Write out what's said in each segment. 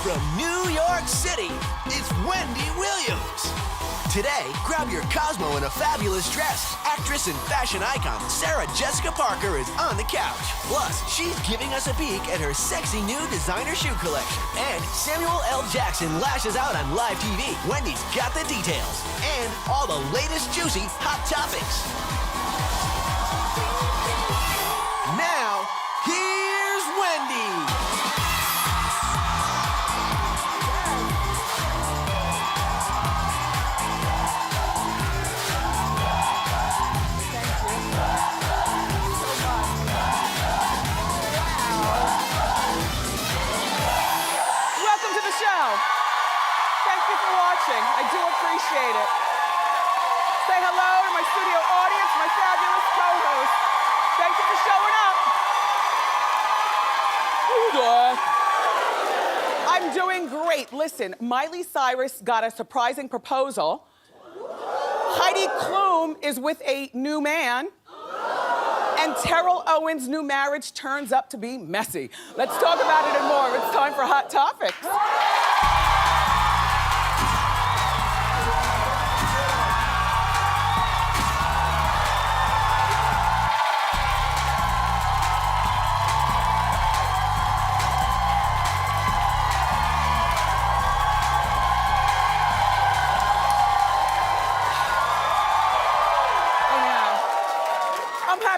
From New York City, it's Wendy Williams. Today, grab your Cosmo in a fabulous dress. Actress and fashion icon Sarah Jessica Parker is on the couch. Plus, she's giving us a peek at her sexy new designer shoe collection. And Samuel L. Jackson lashes out on live TV. Wendy's got the details. And all the latest juicy hot topics. Now, here's Wendy. I do appreciate it. Say hello to my studio audience, my fabulous co-host. Thank you for showing up. I'm doing great. Listen, Miley Cyrus got a surprising proposal. Heidi Klum is with a new man. And Terrell Owens' new marriage turns up to be messy. Let's talk about it and more. It's time for Hot Topics.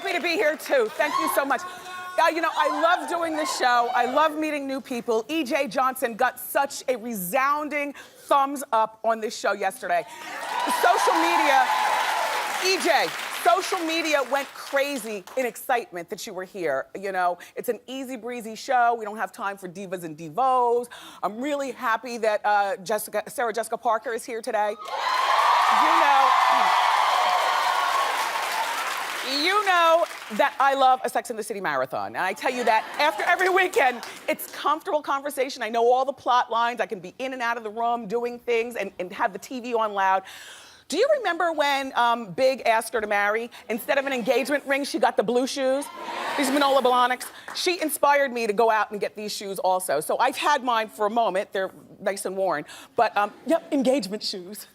To be here too. Thank you so much. You know, I love doing this show. I love meeting new people. E.J. Johnson got such a resounding thumbs up on this show yesterday. Social media, E.J., social media went crazy in excitement that you were here. You know, it's an easy breezy show. We don't have time for divas and divos. I'm really happy that Sarah Jessica Parker is here today. You know that I love a Sex and the City marathon. And I tell you that after every weekend, it's comfortable conversation. I know all the plot lines. I can be in and out of the room doing things and have the TV on loud. Do you remember when Big asked her to marry? Instead of an engagement ring, she got the blue shoes. These Manolo Blahniks. She inspired me to go out and get these shoes also. So I've had mine for a moment. They're nice and worn. But, yep, engagement shoes.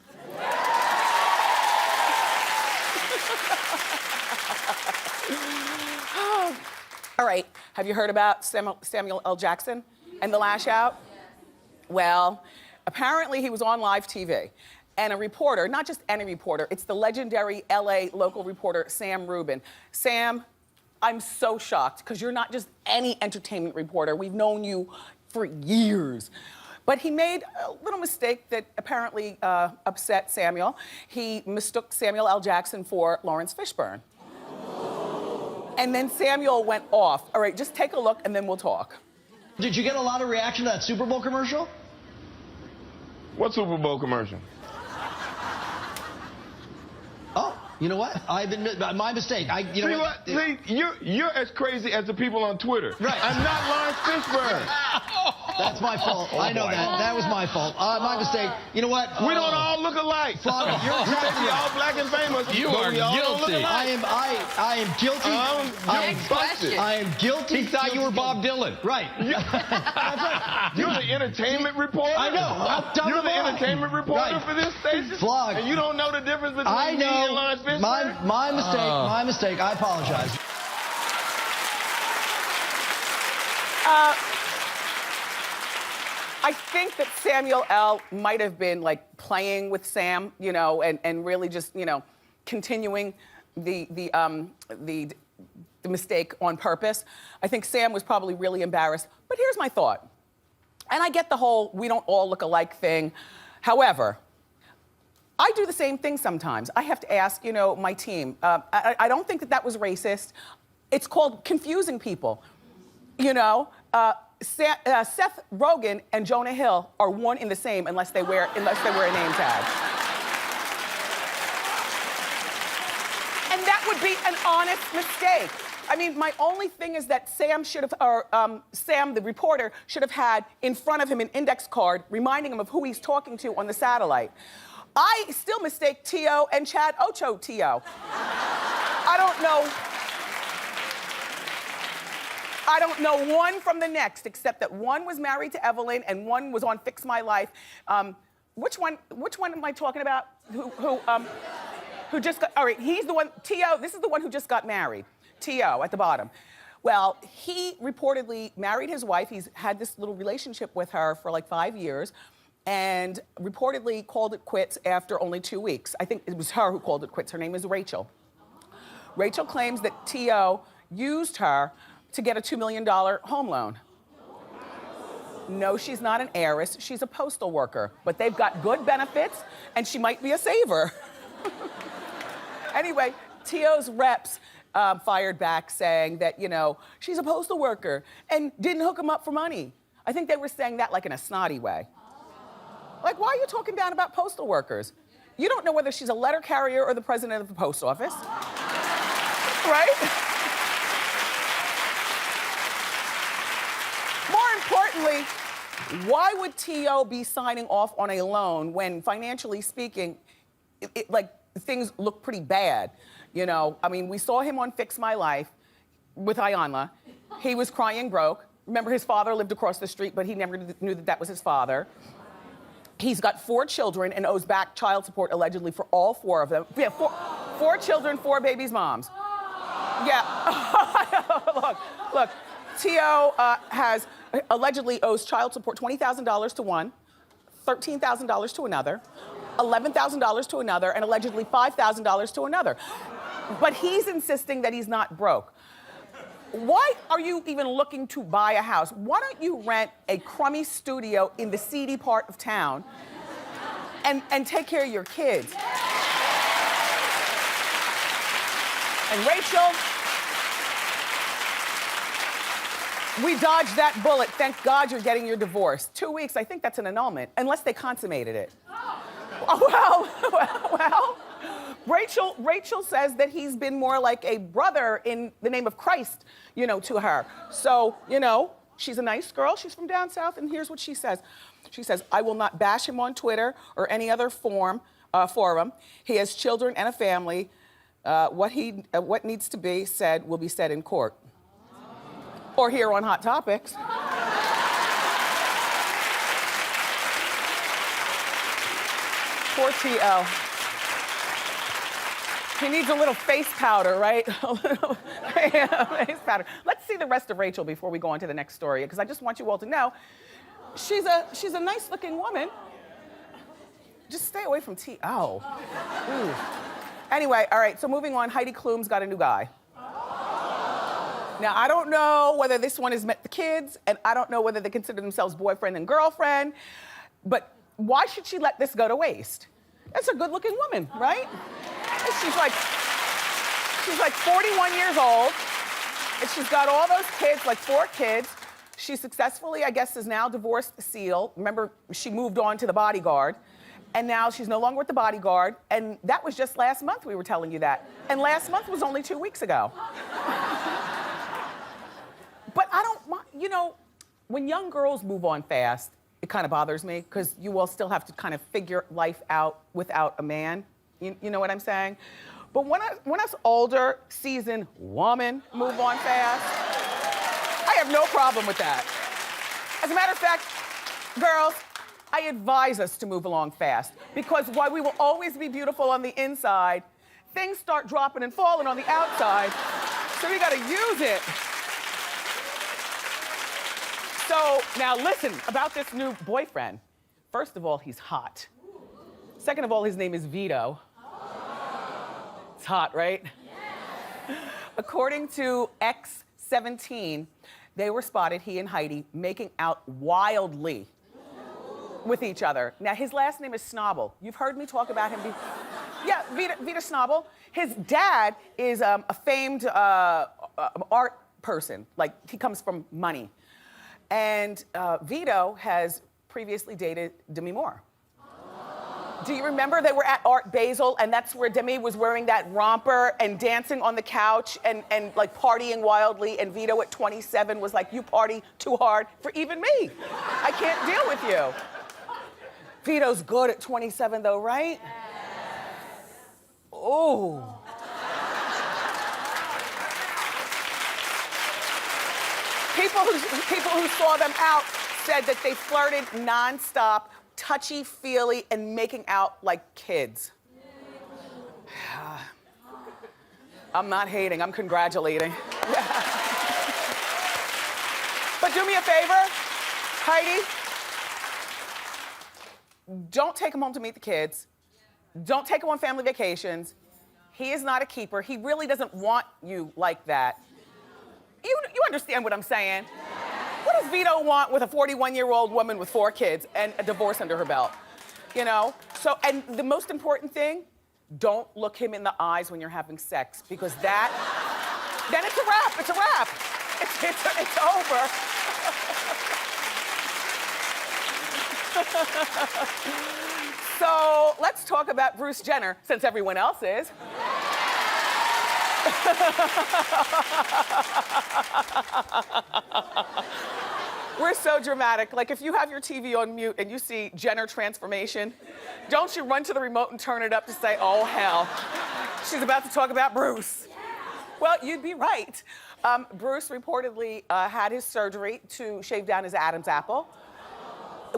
All right, have you heard about Samuel L. Jackson and the lash out? Well, apparently he was on live TV, and a reporter, not just any reporter, it's the legendary LA local reporter, Sam Rubin. Sam, I'm so shocked, because you're not just any entertainment reporter. We've known you for years. But he made a little mistake that apparently upset Samuel. He mistook Samuel L. Jackson for Lawrence Fishburne. And then Samuel went off. All right, just take a look and then we'll talk. Did you get a lot of reaction to that Super Bowl commercial? What Super Bowl commercial? Oh, you know what? I've admit my mistake. You know what? See, you're as crazy as the people on Twitter. Right. I'm not Lawrence Fishburne. That's my fault. I know that. That was my fault. My mistake. You know what? We don't all look alike. Flog, you're exactly We all black and famous. You are guilty. I am guilty. I am guilty. He thought you were Bob Dylan. Right. You're the entertainment reporter? I know. You're the entertainment reporter for this station? Flog. And you don't know the difference between me and Lawrence Fishburne? My mistake. My mistake. I apologize. I think that Samuel L. might have been like playing with Sam, you know, and really just, you know, continuing the mistake on purpose. I think Sam was probably really embarrassed. But here's my thought. And I get the whole we don't all look alike thing. However, I do the same thing sometimes. I have to ask, you know, my team. I don't think that was racist. It's called confusing people. You know, Seth Rogen and Jonah Hill are one in the same unless they wear a name tag. And that would be an honest mistake. I mean, my only thing is that Sam should have, or Sam, the reporter, should have had in front of him an index card reminding him of who he's talking to on the satellite. I still mistake T.O. and Chad Ocho T.O. I don't know. I don't know one from the next, except that one was married to Evelyn and one was on Fix My Life. Which one am I talking about? Who just got, all right, he's the one, T.O., this is the one who just got married. T.O. at the bottom. Well, he reportedly married his wife. He's had this little relationship with her for like 5 years and reportedly called it quits after only 2 weeks. I think it was her who called it quits. Her name is Rachel. Rachel claims that T.O. used her to get a $2 million home loan. No, she's not an heiress. She's a postal worker. But they've got good benefits, and she might be a saver. Anyway, T.O.'s reps fired back saying that, you know, she's a postal worker and didn't hook him up for money. I think they were saying that like in a snotty way. Like, why are you talking down about postal workers? You don't know whether she's a letter carrier or the president of the post office. Right? More importantly, why would T.O. be signing off on a loan when, financially speaking, like, things look pretty bad? You know, I mean, we saw him on Fix My Life with Ayanla. He was crying broke. Remember, his father lived across the street, but he never knew that that was his father. He's got 4 children and owes back child support allegedly for all 4 of them. Yeah, four children, 4 babies' moms. Yeah. Look. T.O. has allegedly owes child support $20,000 to one, $13,000 to another, $11,000 to another, and allegedly $5,000 to another. But he's insisting that he's not broke. Why are you even looking to buy a house? Why don't you rent a crummy studio in the seedy part of town and take care of your kids? And Rachel, we dodged that bullet. Thank God you're getting your divorce. 2 weeks, I think that's an annulment, unless they consummated it. Oh, well, Rachel says that he's been more like a brother in the name of Christ, you know, to her. So, you know, she's a nice girl. She's from down south, and here's what she says. She says, I will not bash him on Twitter or any other forum. He has children and a family. What needs to be said will be said in court. Or here on Hot Topics. Poor T.O. He needs a little face powder, right? A little face powder. Let's see the rest of Rachel before we go on to the next story, because I just want you all to know she's a nice-looking woman. Just stay away from T.O. Ooh. Anyway, all right, so moving on, Heidi Klum's got a new guy. Now, I don't know whether this one has met the kids, and I don't know whether they consider themselves boyfriend and girlfriend, but why should she let this go to waste? That's a good-looking woman, right? She's like 41 years old, and she's got all those kids, like 4 kids. She successfully, I guess, is now divorced Seal. Remember, she moved on to The Bodyguard, and now she's no longer with The Bodyguard, and that was just last month we were telling you that. And last month was only 2 weeks ago. But I don't mind, you know, when young girls move on fast, it kind of bothers me, because you all still have to kind of figure life out without a man. You know what I'm saying? But when us older, seasoned women move on fast, I have no problem with that. As a matter of fact, girls, I advise us to move along fast, because while we will always be beautiful on the inside, things start dropping and falling on the outside, so we gotta use it. So now listen about this new boyfriend. First of all, he's hot. Second of all, his name is Vito. It's hot, right? Yes. According to X17, they were spotted, he and Heidi, making out wildly with each other. Now, his last name is Snobble. You've heard me talk about him before. Yeah, Vito Snobble. His dad is a famed art person. Like, he comes from money. And Vito has previously dated Demi Moore. Do you remember they were at Art Basel, and that's where Demi was wearing that romper and dancing on the couch and like partying wildly, and Vito at 27 was like, you party too hard for even me. I can't deal with you. Vito's good at 27 though, right? Yes. Ooh. people who saw them out said that they flirted nonstop, touchy-feely, and making out like kids. I'm not hating, I'm congratulating. But do me a favor, Heidi. Don't take him home to meet the kids. Don't take him on family vacations. He is not a keeper. He really doesn't want you like that. You understand what I'm saying? What does Vito want with a 41-year-old woman with 4 kids and a divorce under her belt? You know? So, and the most important thing, don't look him in the eyes when you're having sex, because then it's a wrap. It's a wrap. It's over. So let's talk about Bruce Jenner, since everyone else is. We're so dramatic. Like, if you have your TV on mute and you see Jenner transformation, don't you run to the remote and turn it up to say, oh, hell, she's about to talk about Bruce. Well, you'd be right. Bruce reportedly had his surgery to shave down his Adam's apple.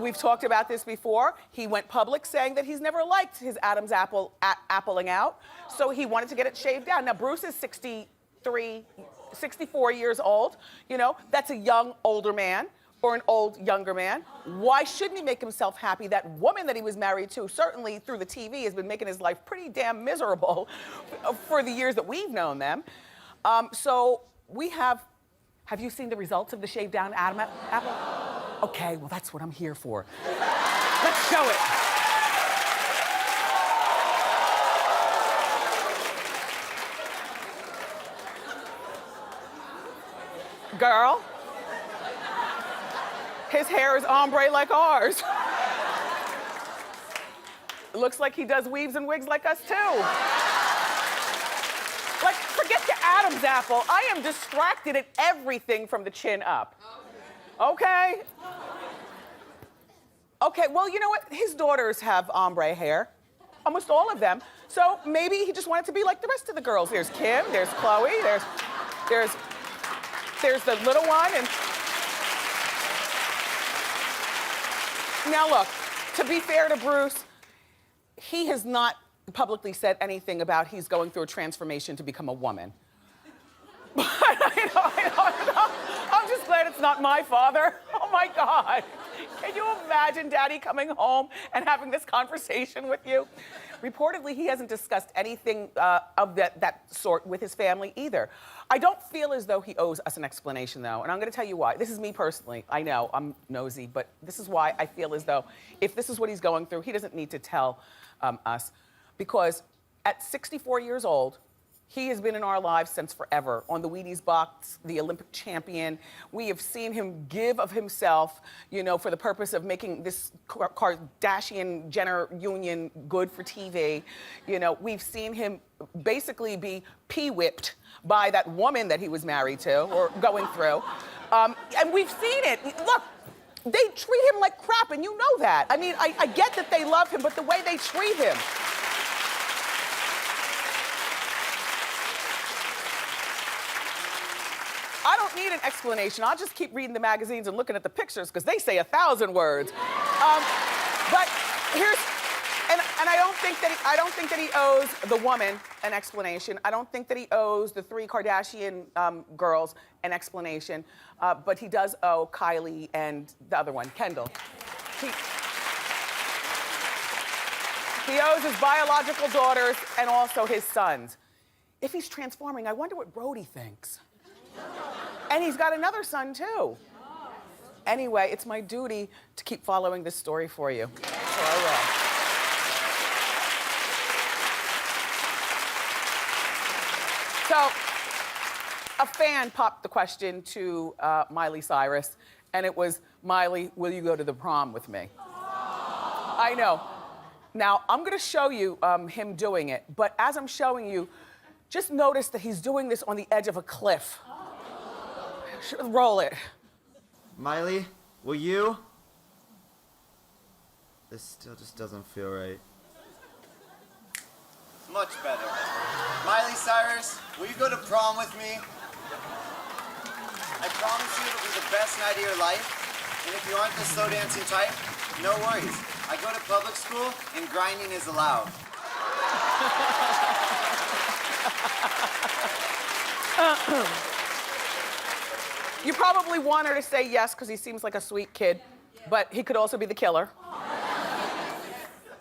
We've talked about this before. He went public saying that he's never liked his Adam's apple appling out, so he wanted to get it shaved down. Now, Bruce is 64 years old. You know, that's a young, older man or an old, younger man. Why shouldn't he make himself happy? That woman that he was married to, certainly through the TV, has been making his life pretty damn miserable for the years that we've known them. So we have you seen the results of the shaved down Adam's apple? Okay, well, that's what I'm here for. Let's show it. Girl, his hair is ombre like ours. It looks like he does weaves and wigs like us, too. Like, forget the Adam's apple. I am distracted at everything from the chin up. Okay? Okay, well, you know what? His daughters have ombre hair. Almost all of them. So maybe he just wanted to be like the rest of the girls. There's Kim, there's Chloe, there's the little one, and... Now look, to be fair to Bruce, he has not publicly said anything about he's going through a transformation to become a woman. But I'm just glad it's not my father. Oh my God. Can you imagine Daddy coming home and having this conversation with you? Reportedly, he hasn't discussed anything of that sort with his family either. I don't feel as though he owes us an explanation, though, and I'm gonna tell you why. This is me personally. I know, I'm nosy, but this is why I feel as though if this is what he's going through, he doesn't need to tell us. Because at 64 years old, he has been in our lives since forever. On the Wheaties box, the Olympic champion. We have seen him give of himself, you know, for the purpose of making this Kardashian-Jenner union good for TV. You know, we've seen him basically be pee-whipped by that woman that he was married to or going through. And we've seen it. Look, they treat him like crap, and you know that. I mean, I get that they love him, but the way they treat him. I don't need an explanation. I'll just keep reading the magazines and looking at the pictures because they say 1,000 words. But here's, and I don't think that he owes the woman an explanation. I don't think that he owes the 3 Kardashian girls an explanation. But he does owe Kylie and the other one, Kendall. He owes his biological daughters and also his sons. If he's transforming, I wonder what Brody thinks. And he's got another son, too. Anyway, it's my duty to keep following this story for you. So I will. So, a fan popped the question to Miley Cyrus, and it was, Miley, will you go to the prom with me? I know. Now, I'm gonna show you him doing it, but as I'm showing you, just notice that he's doing this on the edge of a cliff. Roll it. Miley, will you? This still just doesn't feel right. Much better. Miley Cyrus, will you go to prom with me? I promise you it'll be the best night of your life. And if you aren't the slow dancing type, no worries. I go to public school and grinding is allowed. You probably want her to say yes because he seems like a sweet kid, but he could also be the killer.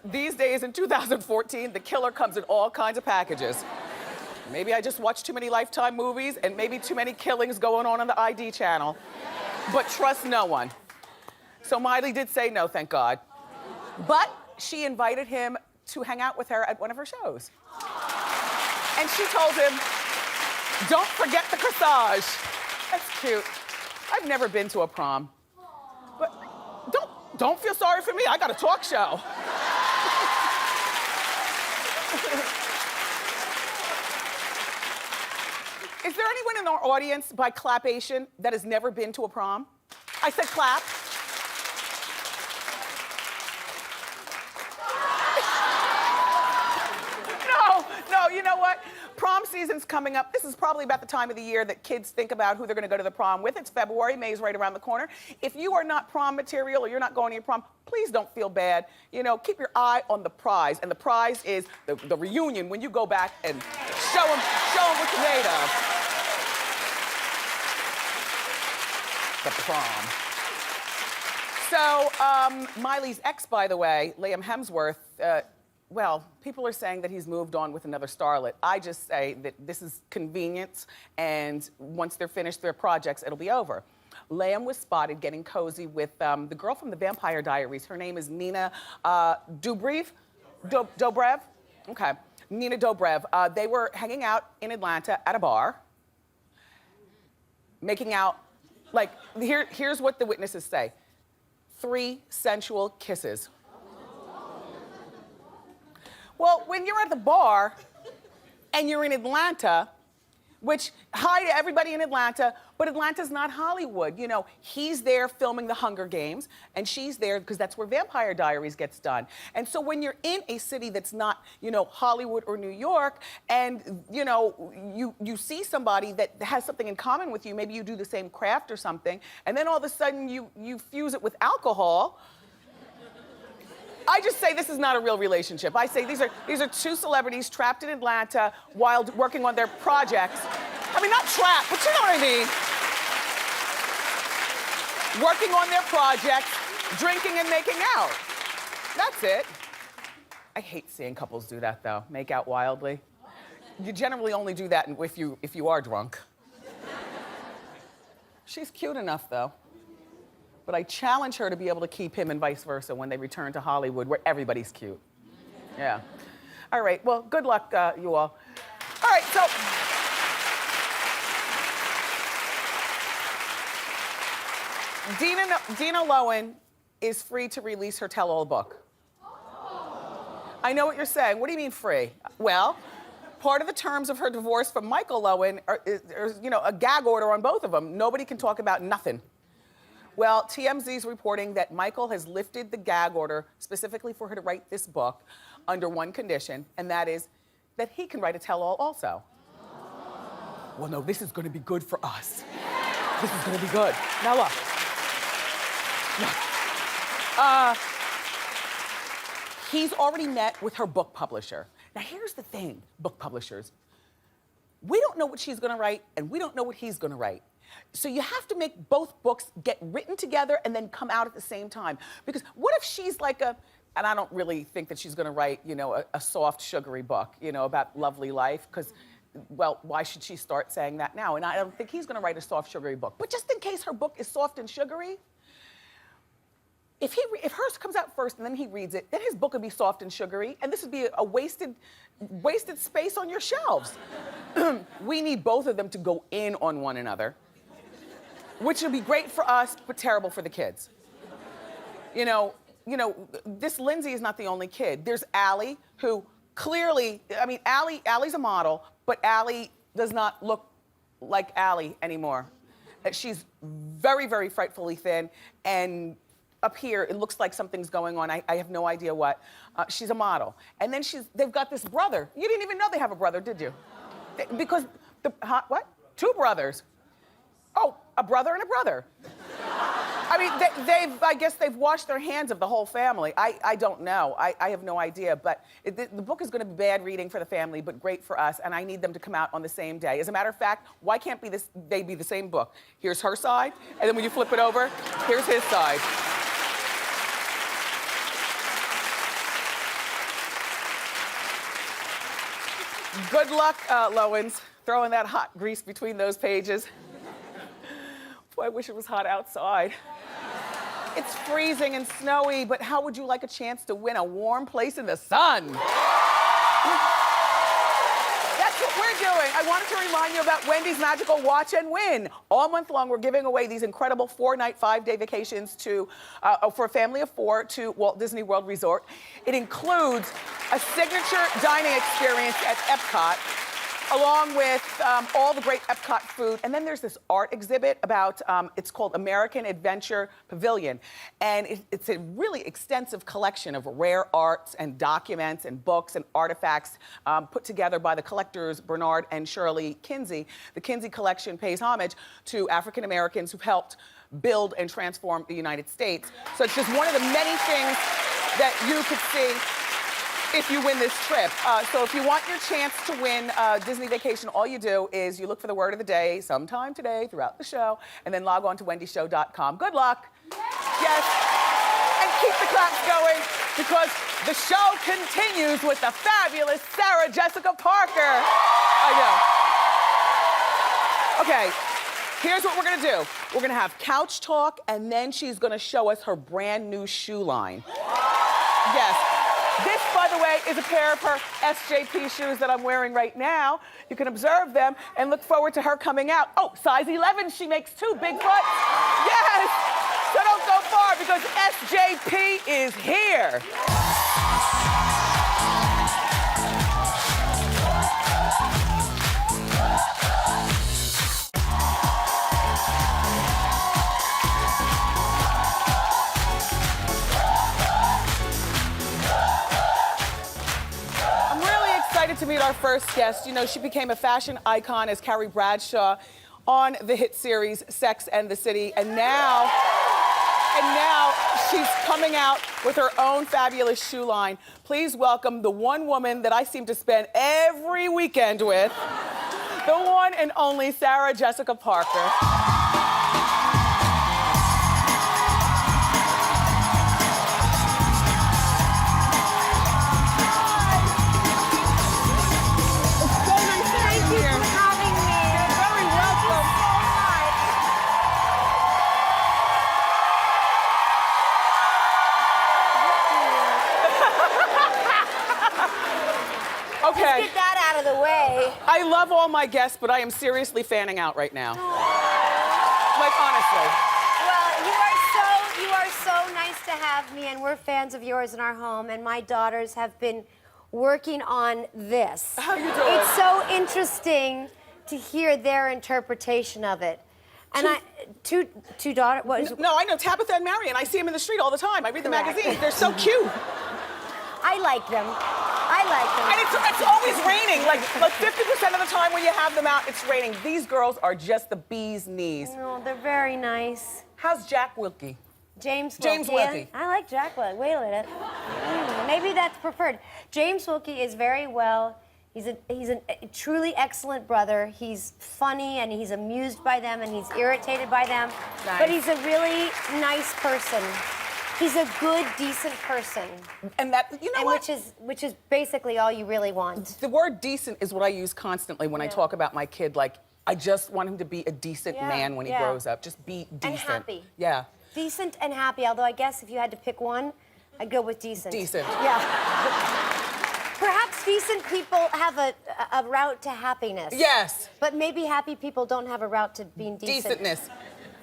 These days in 2014, the killer comes in all kinds of packages. Maybe I just watched too many Lifetime movies and maybe too many killings going on the ID channel. But trust no one. So Miley did say no, thank God. But she invited him to hang out with her at one of her shows. And she told him, don't forget the corsage. That's cute. I've never been to a prom. But don't feel sorry for me. I got a talk show. Is there anyone in our audience by clapation that has never been to a prom? I said clap. No, you know what? Prom season's coming up. This is probably about the time of the year that kids think about who they're gonna go to the prom with. It's February, May's right around the corner. If you are not prom material or you're not going to your prom, please don't feel bad. You know, keep your eye on the prize. And the prize is the reunion when you go back and show them what you're made of. The prom. So, Miley's ex, by the way, Liam Hemsworth, well, people are saying that he's moved on with another starlet. I just say that this is convenience, and once they're finished their projects, it'll be over. Liam was spotted getting cozy with the girl from the Vampire Diaries. Her name is Nina Dobrev? Dobrev? Okay, Nina Dobrev. They were hanging out in Atlanta at a bar, making out, like, here's what the witnesses say. 3 sensual kisses. Well, when you're at the bar and you're in Atlanta, which, hi to everybody in Atlanta, but Atlanta's not Hollywood. You know, he's there filming The Hunger Games, and she's there because that's where Vampire Diaries gets done. And so when you're in a city that's not, you know, Hollywood or New York, and, you know, you see somebody that has something in common with you, maybe you do the same craft or something, and then all of a sudden you fuse it with alcohol, I just say this is not a real relationship. I say these are 2 celebrities trapped in Atlanta while working on their projects. I mean, not trapped, but you know what I mean. Working on their projects, drinking and making out. That's it. I hate seeing couples do that though, make out wildly. You generally only do that if you are drunk. She's cute enough though. But I challenge her to be able to keep him and vice versa when they return to Hollywood, where everybody's cute. Yeah. All right, well, good luck, you all. All right, so. Dina Lohan is free to release her tell-all book. I know what you're saying. What do you mean free? Well, part of the terms of her divorce from Michael Lohan is, you know, a gag order on both of them. Nobody can talk about nothing. Well, TMZ's reporting that Michael has lifted the gag order specifically for her to write this book under one condition, and that is that he can write a tell-all also. Well, no, this is gonna be good for us. This is gonna be good. Now look. He's already met with her book publisher. Now here's the thing, book publishers. We don't know what she's gonna write, and we don't know what he's gonna write. So you have to make both books get written together and then come out at the same time. Because what if she's like and I don't really think that she's gonna write, you know, a soft, sugary book, you know, about lovely life, because, well, why should she start saying that now? And I don't think he's gonna write a soft, sugary book. But just in case her book is soft and sugary, if hers comes out first and then he reads it, then his book would be soft and sugary, and this would be a wasted space on your shelves. We need both of them to go in on one another, which would be great for us, but terrible for the kids. You know, this Lindsay is not the only kid. There's Allie, who clearly, I mean, Allie's a model, but Allie does not look like Allie anymore. She's very, very frightfully thin, and up here, it looks like something's going on. I have no idea what. She's a model. And then they've got this brother. You didn't even know they have a brother, did you? Because, what? 2 brothers. Oh, A brother and a brother. I mean, I guess they've washed their hands of the whole family. I don't know. I have no idea. But the book is going to be bad reading for the family, but great for us. And I need them to come out on the same day. As a matter of fact, why can't they be the same book? Here's her side, and then when you flip it over, here's his side. Good luck, Lohans, throwing that hot grease between those pages. Boy, I wish it was hot outside. It's freezing and snowy, but how would you like a chance to win a warm place in the sun? That's what we're doing. I wanted to remind you about Wendy's Magical Watch and Win. All month long, we're giving away these incredible 4-night, 5-day vacations for a family of 4 to Walt Disney World Resort. It includes a signature dining experience at Epcot, along with all the great Epcot food. And then there's this art exhibit about, it's called American Adventure Pavilion. And it's a really extensive collection of rare arts and documents and books and artifacts put together by the collectors Bernard and Shirley Kinsey. The Kinsey collection pays homage to African Americans who've helped build and transform the United States. So it's just one of the many things that you could see if you win this trip. So if you want your chance to win Disney vacation, all you do is you look for the word of the day sometime today throughout the show, and then log on to wendyshow.com. Good luck. Yes. And keep the claps going, because the show continues with the fabulous Sarah Jessica Parker. I know. Okay, here's what we're gonna do. We're gonna have couch talk, and then she's gonna show us her brand new shoe line. Yes. This, by the way, is a pair of her SJP shoes that I'm wearing right now. You can observe them and look forward to her coming out. Oh, size 11, she makes too, Bigfoot. Yes! So don't go far, because SJP is here. To meet our first guest. You know, she became a fashion icon as Carrie Bradshaw on the hit series Sex and the City, and now she's coming out with her own fabulous shoe line. Please welcome the one woman that I seem to spend every weekend with, the one and only Sarah Jessica Parker. Okay. Let's get that out of the way. I love all my guests, but I am seriously fanning out right now. Like, honestly. Well, you are so nice to have me, and we're fans of yours in our home, and my daughters have been working on this. How you doing? It's so interesting to hear their interpretation of it. And two daughters, what is No, I know Tabitha and Marion. I see them in the street all the time. I read the magazines. They're so cute. I like them. I like them. And it's always raining. Like 50% of the time when you have them out, it's raining. These girls are just the bee's knees. No, they're very nice. How's Jack Wilkie? James Wilkie. I like Jack Wilkie. Wait a minute. Maybe that's preferred. James Wilkie is very well. He's a truly excellent brother. He's funny, and he's amused by them, and he's irritated by them. Nice. But he's a really nice person. He's a good, decent person. And that, you know and what? which is basically all you really want. The word decent is what I use constantly when I talk about my kid. Like, I just want him to be a decent man when he grows up. Just be decent. And happy. Yeah. Decent and happy, although I guess if you had to pick one, I'd go with decent. Decent. Yeah. Perhaps decent people have a route to happiness. Yes. But maybe happy people don't have a route to being decent. Decentness.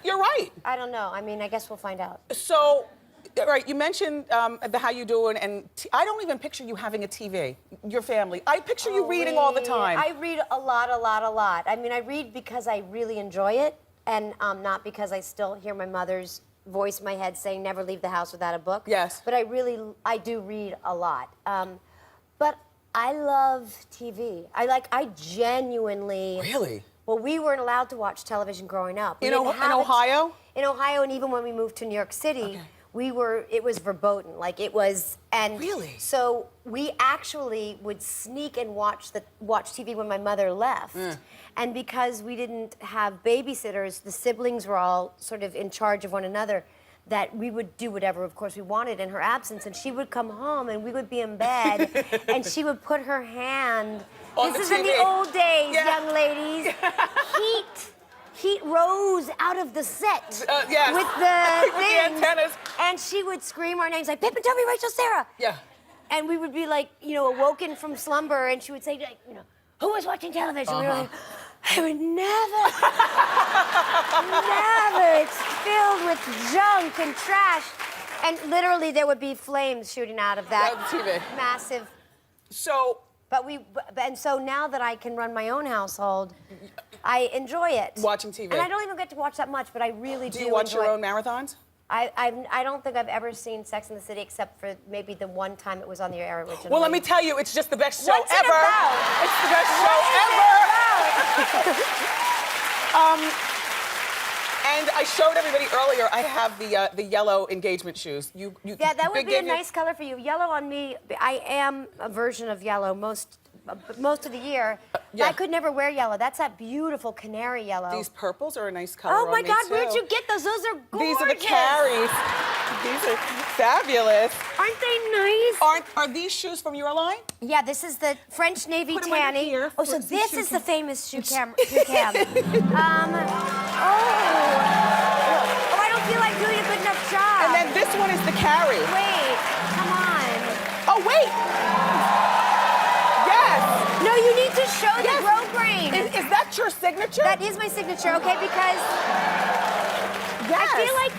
You're right. I don't know. I mean, I guess we'll find out. So, all right, you mentioned the how you doing, and I don't even picture you having a TV, your family. I picture you reading all the time. I read a lot. I mean, I read because I really enjoy it, and not because I still hear my mother's voice in my head saying never leave the house without a book. Yes. But I do read a lot. But I love TV. I genuinely Really? Well, we weren't allowed to watch television growing up. In Ohio? In Ohio, and even when we moved to New York City, it was verboten. Like it was, and really? So we actually would sneak and watch TV when my mother left. And because we didn't have babysitters, the siblings were all sort of in charge of one another, that we would do whatever, of course, we wanted in her absence. And she would come home and we would be in bed and she would put her hand, on this the is in TV. the old days, young ladies, heat rose out of the set yes. with the With the antennas. and she would scream our names like, Pippin, Toby, Rachel, Sarah. Yeah. And we would be like, awoken from slumber, and she would say, like, who was watching television? We were like, I would never, never. It's filled with junk and trash. And literally there would be flames shooting out of that TV. massive. So. And so now that I can run my own household, I enjoy it. Watching TV. And I don't even get to watch that much, but I really do Do you watch enjoy your own marathons? I don't think I've ever seen Sex and the City except for maybe the one time it was on the air originally. Well, let me tell you, it's just the best show What's it ever. about? It's the best show ever. And I showed everybody earlier, I have the yellow engagement shoes. Yeah, that would be a nice color for you. Yellow on me, I am a version of yellow most of the year. Yeah. I could never wear yellow. That's that beautiful canary yellow. These purples are a nice color Oh on my me, God, too. where'd you get those? Those are gorgeous. These are the carries. These are fabulous. Aren't they nice? Are these shoes from your line? Yeah, this is the French Navy Put 'em under tanny. here Oh, so for some this shoe is cam. the famous shoe cam. I don't feel like doing a good enough job. And then this one is the carry. Wait, come on. Oh, wait. Yes. No, you need to show the grow grain. Is that your signature? That is my signature, okay? Because I feel like,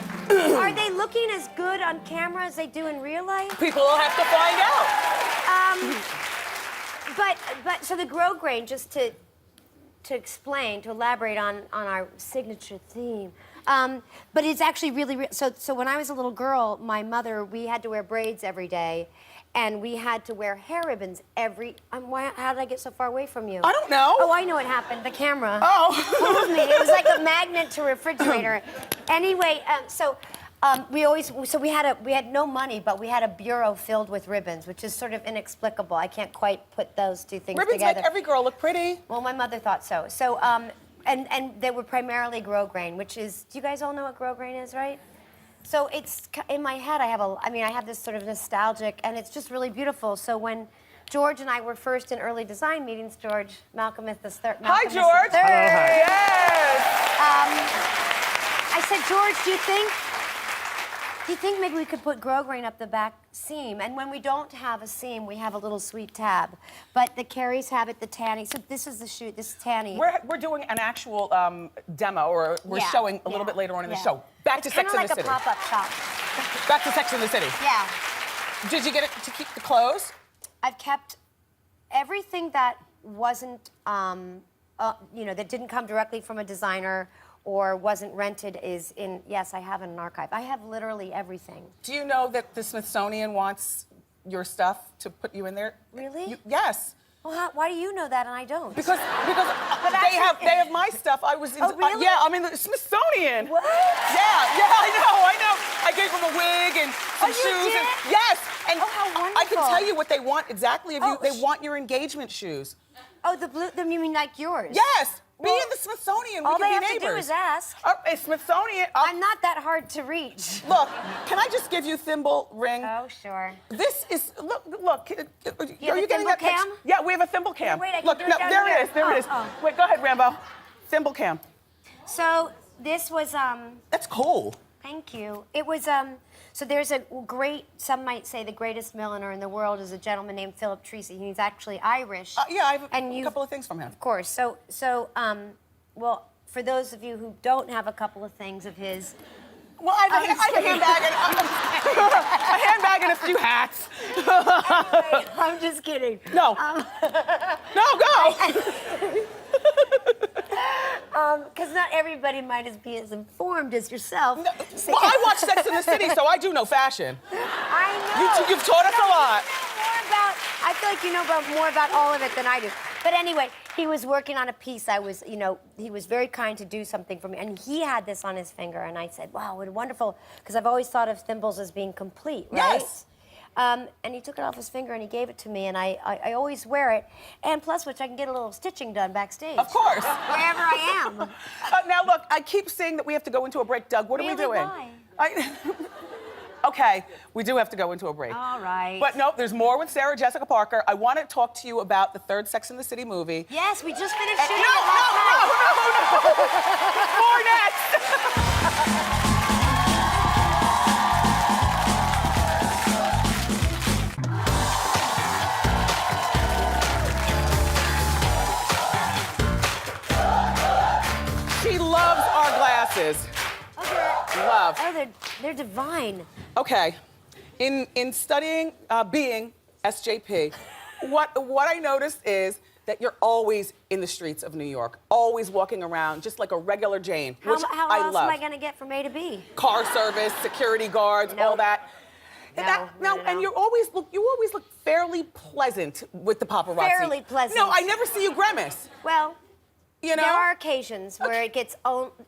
are they looking as good on camera as they do in real life? People will have to find out. But so the grow grain, just to explain, to elaborate on our signature theme. But it's actually really, so when I was a little girl, my mother, we had to wear braids every day. And we had to wear hair ribbons every. How did I get so far away from you? I don't know. Oh, I know what happened. The camera. Oh. Moved me. It was like a magnet to a refrigerator. Anyway, we had no money, but we had a bureau filled with ribbons, which is sort of inexplicable. I can't quite put those two things Ribbons together. make every girl look pretty. Well, my mother thought so. So, and they were primarily grosgrain, which is. Do you guys all know what grosgrain is, right? So it's in my head. I have this sort of nostalgic, and it's just really beautiful. So when George and I were first in early design meetings, George, Malcolm is the third. Hi, George. Hey. Yes. I said, George, do you think maybe we could put grosgrain up the back seam? And when we don't have a seam, we have a little sweet tab. But the Carries have it, the tanny. So this is the shoe, this is tanny. We're doing an actual demo, or we're showing a little bit later on in the show. Back to Sex and the City. Kind of like a pop-up shop. Back to Sex and the City. Yeah. Did you get it to keep the clothes? I've kept everything that wasn't, that didn't come directly from a designer or wasn't rented is in, yes, I have an archive. I have literally everything. Do you know that the Smithsonian wants your stuff to put you in there? Really? Yes. Well, why do you know that and I don't? Because they have my stuff. I was in, Oh, really? yeah, I'm in the Smithsonian. What? Yeah, I know. I gave them a wig and some you shoes. did? Yes. And Oh, how I can wonderful. tell you what they want exactly of you. Oh, They want your engagement shoes. Oh, the blue, you mean like yours? Yes. Well, me and the Smithsonian, we all can they be have neighbors. to do is ask. Smithsonian. I'm not that hard to reach. Look, can I just give you thimble ring? Oh, sure. This is look. You have Are a you getting thimble that cam? picture? Yeah, we have a thimble cam. Wait, I can look, do it no, down there here. it is. There it is. Oh. Wait, go ahead, Rambo. Thimble cam. So this was That's cool. Thank you. It was so there's a great, some might say the greatest milliner in the world is a gentleman named Philip Treacy. He's actually Irish. Yeah, I have And a couple of things from him. Of course. So well, for those of you who don't have a couple of things of his. Well, I have a handbag and a handbag and a few hats. Anyway, I'm just kidding. No. No, go. Because not everybody might be as informed as yourself. Well, I watch Sex and the City, so I do know fashion. I know. You've taught us a lot. I feel like you know more about all of it than I do. But anyway, he was working on a piece. He was very kind to do something for me. And he had this on his finger. And I said, wow, what wonderful. Because I've always thought of thimbles as being complete, right? Yes. And he took it off his finger and he gave it to me. And I always wear it. And plus, which I can get a little stitching done backstage. Of course. Wherever I am. Now, look, I keep saying that we have to go into a break. Doug, what are we Really? doing? Why? Okay, we do have to go into a break. All right. But no, there's more with Sarah Jessica Parker. I want to talk to you about the third Sex and the City movie. Yes, we just finished shooting No. More next. She loves our glasses. Love. Oh, they're divine. Okay, in studying being SJP, what I noticed is that you're always in the streets of New York, always walking around just like a regular Jane, which How I else love. am I going to get from A to B? Car service, security guards, all that. No. And you always look fairly pleasant with the paparazzi. Fairly pleasant. No, I never see you grimace. Well, You know? there are occasions where it gets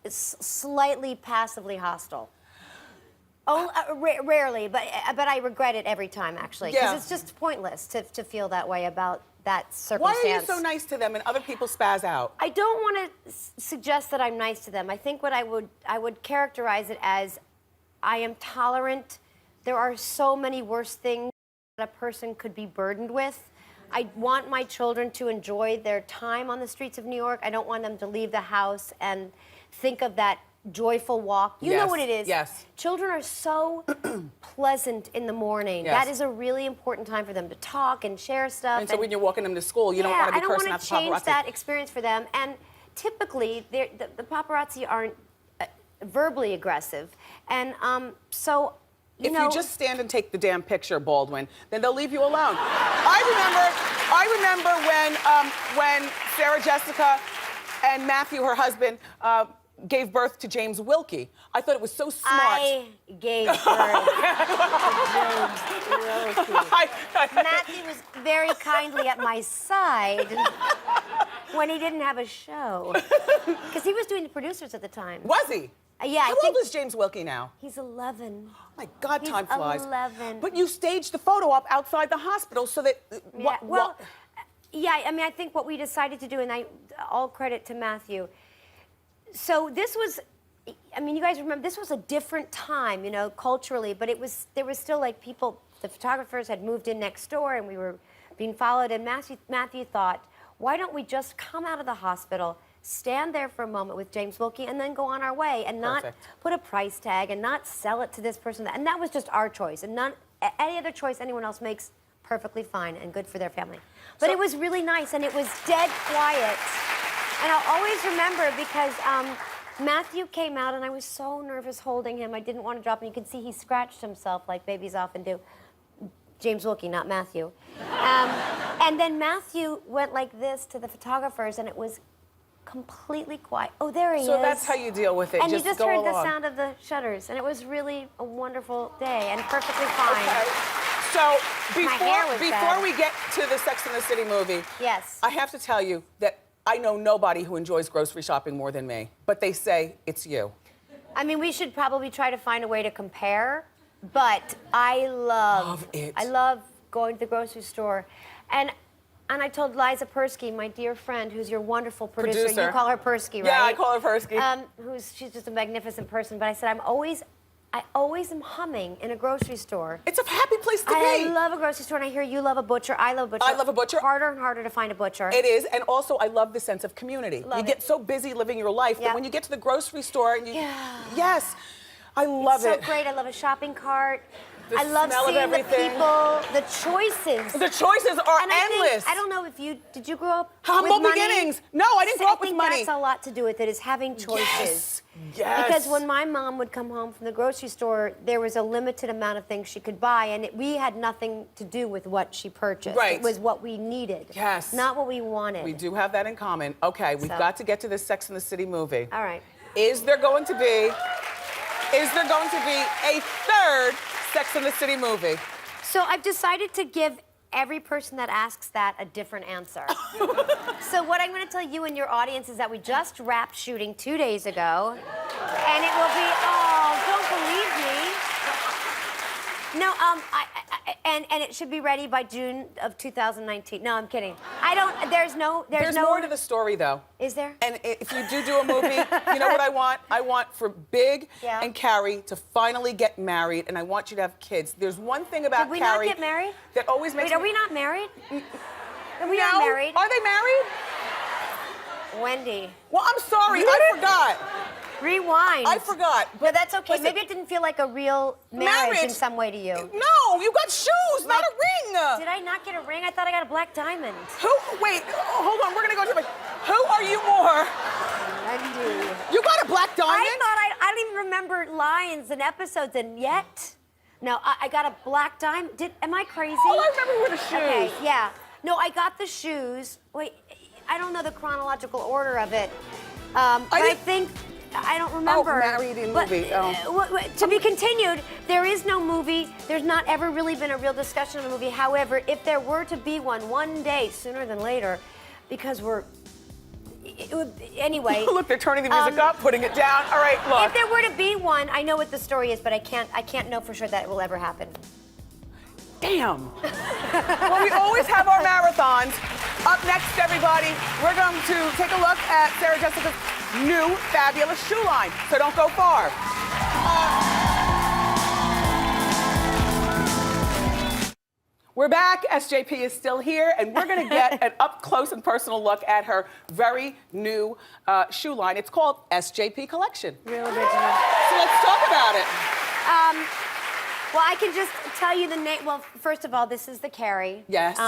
slightly passively hostile. Rarely, but I regret it every time, actually. Because Yeah. it's just pointless to feel that way about that Why circumstance. are you so nice to them and other people spaz out? I don't want to suggest that I'm nice to them. I think what I would characterize it as I am tolerant. There are so many worse things that a person could be burdened with. I want my children to enjoy their time on the streets of New York. I don't want them to leave the house and think of that joyful walk. You know Yes, what it is. yes. Children are so pleasant in the morning. Yes. That is a really important time for them to talk and share stuff. And so when you're walking them to school, you don't want to be cursing out the I don't want paparazzi. to change that experience for them. And typically, the paparazzi aren't verbally aggressive. And so, you If know... you just stand and take the damn picture, Baldwin, then they'll leave you alone. I remember when Sarah Jessica and Matthew, her husband, gave birth to James Wilkie. I thought it was so smart. I gave birth to James Wilkie. Matthew was very kindly at my side when he didn't have a show. Because he was doing the producers at the time. Was he? Yeah, How old is James Wilkie now? He's 11. Oh my God, He's time flies. 11. But you staged the photo op outside the hospital so that... Yeah. Yeah, I mean, I think what we decided to do, and all credit to Matthew. So this was, I mean, you guys remember, this was a different time, you know, culturally, but there was still like people, the photographers had moved in next door and we were being followed, and Matthew thought, why don't we just come out of the hospital, stand there for a moment with James Wilkie, and then go on our way, and not put a price tag and not sell it to this person. And that was just our choice, and any other choice anyone else makes, perfectly fine and good for their family. But it was really nice, and it was dead quiet. And I'll always remember because Matthew came out, and I was so nervous holding him. I didn't want to drop him. You can see he scratched himself like babies often do. James Wilkie, not Matthew. And then Matthew went like this to the photographers, and it was completely quiet. Oh, there he is. So that's how you deal with it. And just you just go heard along. the sound of the shutters, and it was really a wonderful day and perfectly fine. Okay. So hair was before bad. we get to the Sex and the City movie, Yes. I have to tell you that I know nobody who enjoys grocery shopping more than me, but they say it's you. I mean, we should probably try to find a way to compare, but I love it. I love going to the grocery store. And I told Liza Persky, my dear friend, who's your wonderful producer. You call her Persky, right? Yeah, I call her Persky. She's just a magnificent person. But I said, I always am humming in a grocery store. It's a happy place to be. I love a grocery store, and I hear you love a butcher. I love a butcher. I love a butcher. Harder and harder to find a butcher. It is, and also I love the sense of community. Love you it. get so busy living your life that Yeah. when you get to the grocery store and you, Yeah. yes, I love It's it. so great. I love a shopping cart. The I love smell of seeing the everything. people, the choices. The choices are And I think- endless. I don't know if did you grow up Humble with money? beginnings. No, I didn't grow up with I think money. that's a lot to do with it, is having choices. Yes. Because when my mom would come home from the grocery store, there was a limited amount of things she could buy, and we had nothing to do with what she purchased. Right. It was what we needed. Yes. Not what we wanted. We do have that in common. Okay, we've So. got to get to this Sex and the City movie. All right. Is there going to be a third Sex and the City movie? So I've decided to give every person that asks that a different answer. So what I'm going to tell you and your audience is that we just wrapped shooting 2 days ago, and it will be, oh, don't believe me. No, and it should be ready by June of 2019. No, I'm kidding. There's no... There's more to the story, though. Is there? And if you do a movie, you know what I want? I want for Big Yeah. and Carrie to finally get married, and I want you to have kids. There's one thing about Did we Carrie... not get married? That always makes Wait, me... are we not married? Are we No? not married? Are they married? Wendy. Well, I'm sorry. I forgot. Rewind. I forgot. No, that's okay. Listen, Maybe it didn't feel like a real marriage in some way to you. No, you got shoes, not a ring. Did I not get a ring? I thought I got a black diamond. Wait, hold on. We're going to go to the... Who are you more? Wendy. You got a black diamond? I don't even remember lines and episodes, and yet... No, I got a black diamond. Am I crazy? All I remember were the shoes. Okay, yeah. No, I got the shoes. Wait, I don't know the chronological order of it. But I think... I don't remember. Oh, married in movie. To be continued, there is no movie. There's not ever really been a real discussion of a movie. However, if there were to be one day, sooner than later, because anyway. Look, they're turning the music up, putting it down. All right, look. If there were to be one, I know what the story is, but I can't know for sure that it will ever happen. Damn. Well, we always have our marathons. Up next, everybody, we're going to take a look at Sarah Jessica's new fabulous shoe line. So don't go far. We're back. SJP is still here, and we're going to get an up-close and personal look at her very new shoe line. It's called SJP Collection. Real original. So let's talk about it. Well, I can just tell you the name. Well, first of all, this is the Carrie. Yes.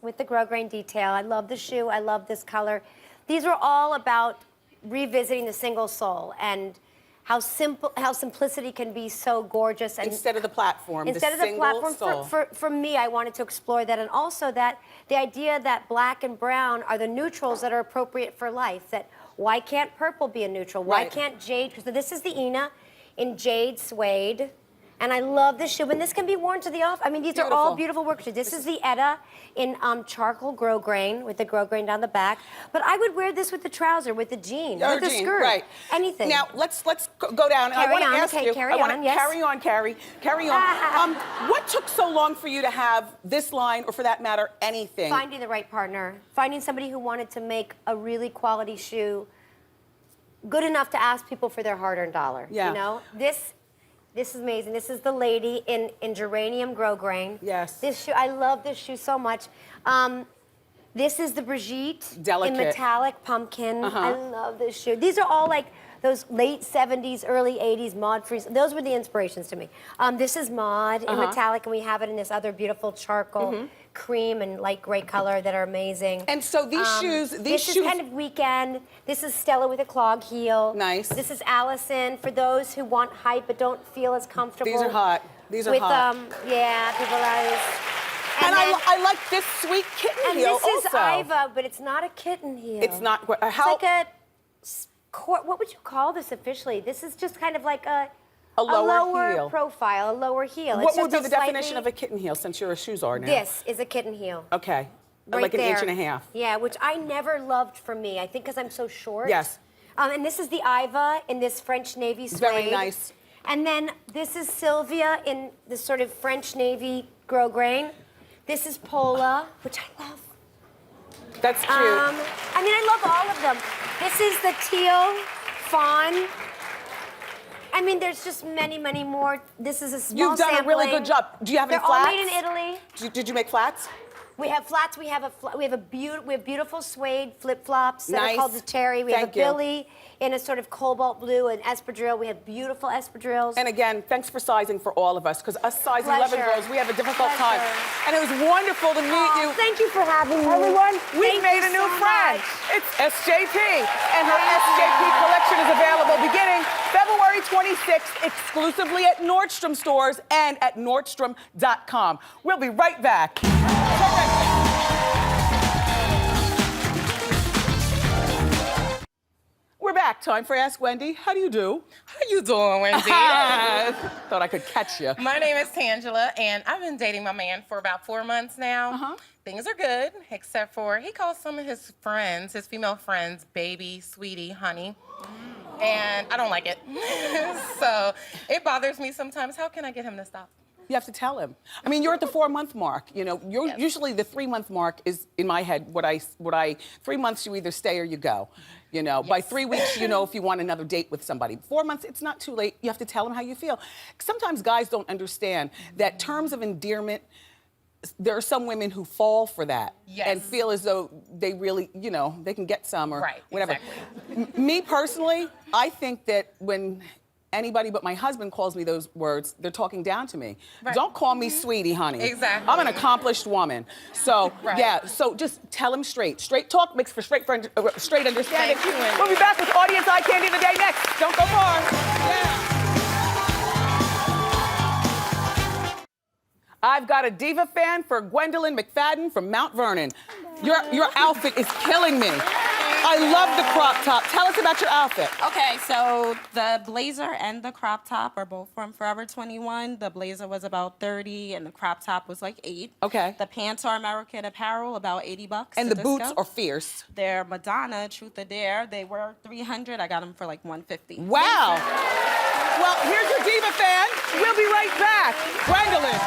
With the grosgrain detail. I love the shoe. I love this color. These are all about revisiting the single sole and how simplicity can be so gorgeous. And Instead of the platform, instead of the platform, sole. for me, I wanted to explore that, and also that the idea that black and brown are the neutrals that are appropriate for life. That why can't purple be a neutral? Why Right. can't jade? Because this is the Ina in jade suede. And I love this shoe, and this can be worn to the office. I mean, these are all beautiful work shoes. This is the Etta in charcoal grosgrain, with the grosgrain down the back. But I would wear this with the trouser, with the jean, with the skirt, right? anything. Now let's go down. I want to ask you. Carry I want on, to yes. carry on, carry on. What took so long for you to have this line, or for that matter, anything? Finding the right partner, finding somebody who wanted to make a really quality shoe, good enough to ask people for their hard-earned dollar. Yeah. You know, this is amazing. This is the lady in geranium grosgrain. Yes. This shoe, I love this shoe so much. This is the Brigitte Delicate. in metallic pumpkin. I love this shoe. These are all like those late 70s, early 80s mod freeze. Those were the inspirations to me. This is mod in metallic, and we have it in this other beautiful charcoal, cream and light gray color that are amazing. And so these shoes, This is kind of weekend. This is Stella with a clog heel. Nice. This is Allison for those who want height but don't feel as comfortable. These are hot. These are with, hot. Yeah, people always. And I like this sweet kitten And heel this is also. Iva, but it's not a kitten heel. It's not. It's like a. What would you call this officially? This is just kind of like a lower heel profile, a lower heel. What It's would just be a the definition slightly- of a kitten heel, since you're a shoes are now? This is a kitten heel. Okay. Right like an there. inch and a half. Yeah, which I never loved for me. I think because I'm so short. Yes. And this is the Iva in this French navy suede. Very nice. And then this is Sylvia in this sort of French navy grosgrain. This is Pola, which I love. That's cute. I mean, I love all of them. This is the teal fawn. I mean, there's just many, many more. This is a small You've done a really sampling. good job. Do you have any They're flats? all made in Italy. Did you make flats? We have flats. We have beautiful suede flip flops that Nice. are called the cherry. We have Thank a you. Billy in a sort of cobalt blue and espadrille. We have beautiful espadrilles. And again, thanks for sizing for all of us, because us size 11 Pleasure. girls, we have a difficult time. Pleasure. And it was wonderful to meet you. Thank you for having me. Everyone, we've Thank made you a new so friend. much. It's SJP, and her SJP collection is available beginning February 26th, exclusively at Nordstrom stores and at Nordstrom.com. We'll be right back. We're back. Time for Ask Wendy. How do you do? How you doing, Wendy? Thought I could catch you. My name is Tangela, and I've been dating my man for about 4 months now. Things are good, except for he calls some of his friends, his female friends, baby, sweetie, honey. And I don't like it. So it bothers me sometimes. How can I get him to stop? You have to tell him. I mean, you're at the 4-month mark. You know, Yes. usually the 3-month mark is in my head. 3 months you either stay or you go. You know, by 3 weeks you know if you want another date with somebody. 4 months, it's not too late. You have to tell him how you feel. Sometimes guys don't understand that terms of endearment. There are some women who fall for that and feel as though they really, you know, they can get some or whatever. Exactly. Me personally, I think that when anybody but my husband calls me those words, they're talking down to me. Don't call me sweetie, honey. Exactly. I'm an accomplished woman. So, yeah, so just tell him straight. Straight talk makes for straight understanding. Thank you, Wendy. We'll be back with Audience Eye Candy of the Day next. Don't go far. Yeah. I've got a diva fan for Gwendolyn McFadden from Mount Vernon. Your outfit is killing me. I love the crop top. Tell us about your outfit. Okay, so the blazer and the crop top are both from Forever 21. The blazer was about 30 and the crop top was like 8. Okay. The pants are American Apparel, about $80. And the boots are fierce. They're Madonna, Truth or Dare. They were $300. I got them for like $150. Wow. Well, here's your diva fan. We'll be right back. Gwendolyn.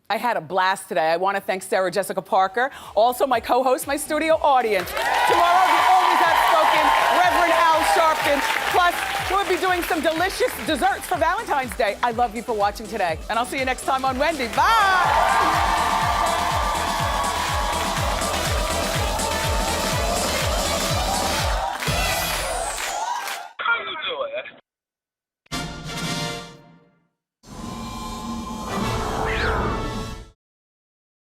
I had a blast today. I want to thank Sarah Jessica Parker, also my co-host, my studio audience. Tomorrow, the always outspoken Reverend Al Sharpton. Plus, we'll be doing some delicious desserts for Valentine's Day. I love you for watching today, and I'll see you next time on Wendy. Bye!